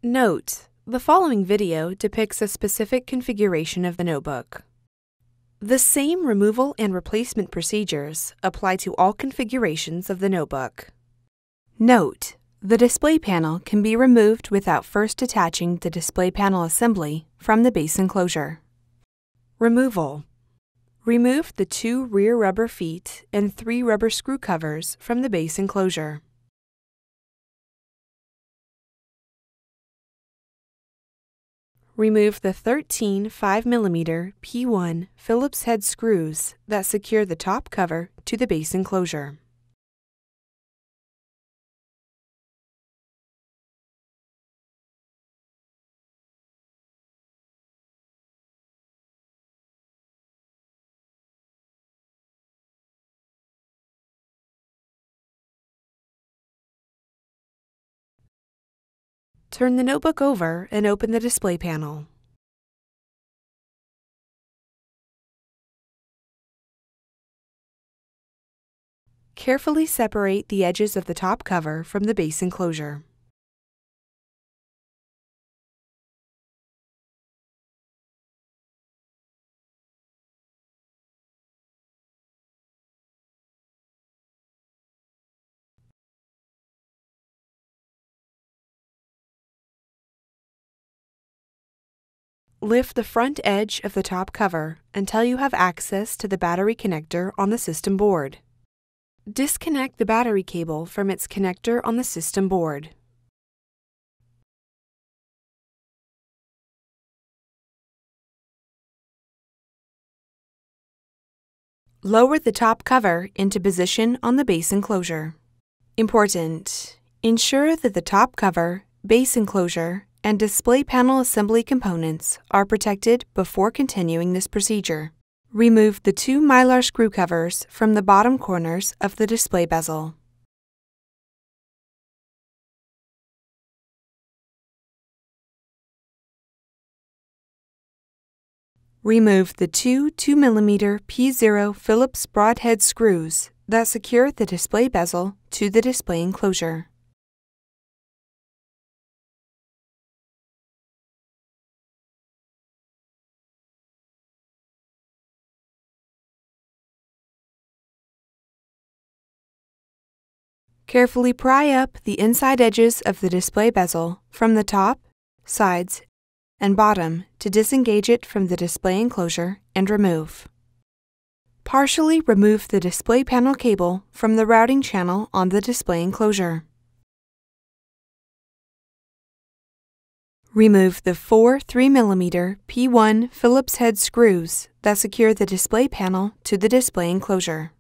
Note: the following video depicts a specific configuration of the notebook. The same removal and replacement procedures apply to all configurations of the notebook. Note: the display panel can be removed without first detaching the display panel assembly from the base enclosure. Removal: remove the 2 rear rubber feet and 3 rubber screw covers from the base enclosure. Remove the 13 5mm P1 Phillips-head screws that secure the top cover to the base enclosure. Turn the notebook over and open the display panel. Carefully separate the edges of the top cover from the base enclosure. Lift the front edge of the top cover until you have access to the battery connector on the system board. Disconnect the battery cable from its connector on the system board. Lower the top cover into position on the base enclosure. Important: ensure that the top cover, base enclosure, and display panel assembly components are protected before continuing this procedure. Remove the 2 Mylar screw covers from the bottom corners of the display bezel. Remove the 2 2mm P0 Phillips broadhead screws that secure the display bezel to the display enclosure. Carefully pry up the inside edges of the display bezel from the top, sides, and bottom to disengage it from the display enclosure and remove. Partially remove the display panel cable from the routing channel on the display enclosure. Remove the 4 3mm P1 Phillips-head screws that secure the display panel to the display enclosure.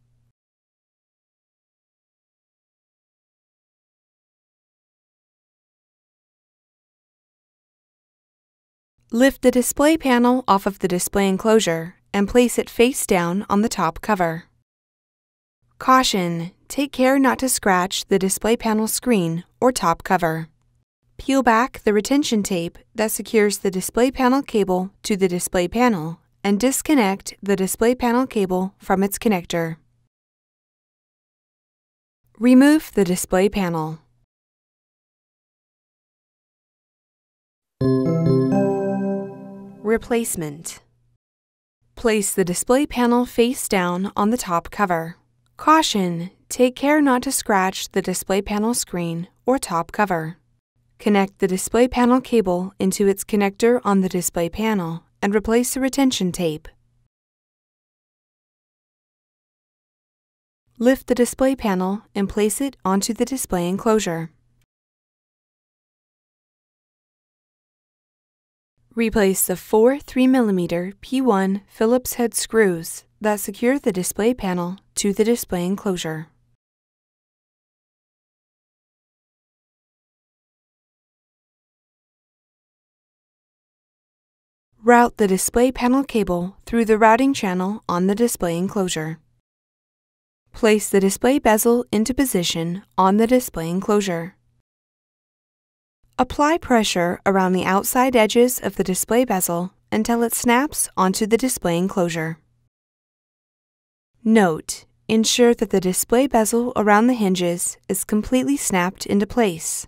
Lift the display panel off of the display enclosure and place it face down on the top cover. Caution: take care not to scratch the display panel screen or top cover. Peel back the retention tape that secures the display panel cable to the display panel and disconnect the display panel cable from its connector. Remove the display panel. Replacement: place the display panel face down on the top cover. Caution: take care not to scratch the display panel screen or top cover. Connect the display panel cable into its connector on the display panel and replace the retention tape. Lift the display panel and place it onto the display enclosure. Replace the 4 3mm P1 Phillips-head screws that secure the display panel to the display enclosure. Route the display panel cable through the routing channel on the display enclosure. Place the display bezel into position on the display enclosure. Apply pressure around the outside edges of the display bezel until it snaps onto the display enclosure. Note: ensure that the display bezel around the hinges is completely snapped into place.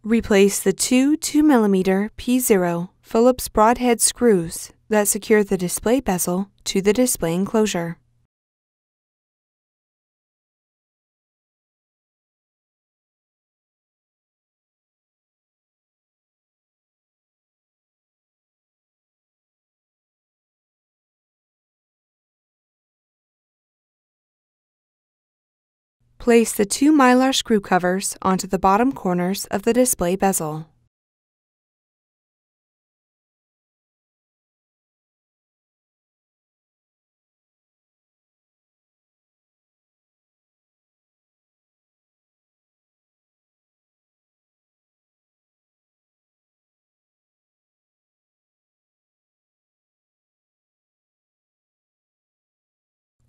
Replace the two 2mm P0 Phillips broadhead screws that secure the display bezel to the display enclosure. Place the two Mylar screw covers onto the bottom corners of the display bezel.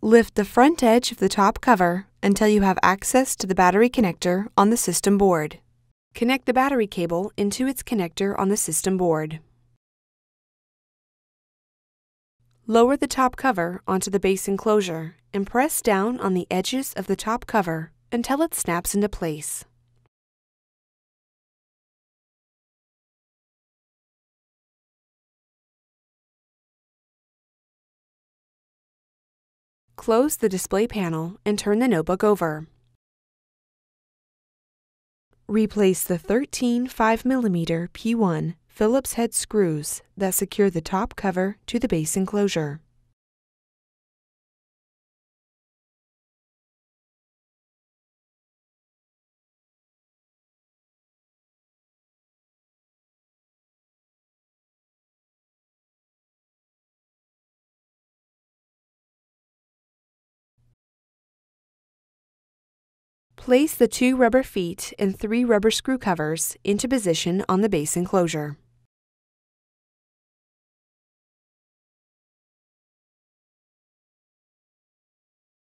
Lift the front edge of the top cover until you have access to the battery connector on the system board. Connect the battery cable into its connector on the system board. Lower the top cover onto the base enclosure and press down on the edges of the top cover until it snaps into place. Close the display panel and turn the notebook over. Replace the 13 5mm P1 Phillips-head screws that secure the top cover to the base enclosure. Place the two rubber feet and three rubber screw covers into position on the base enclosure.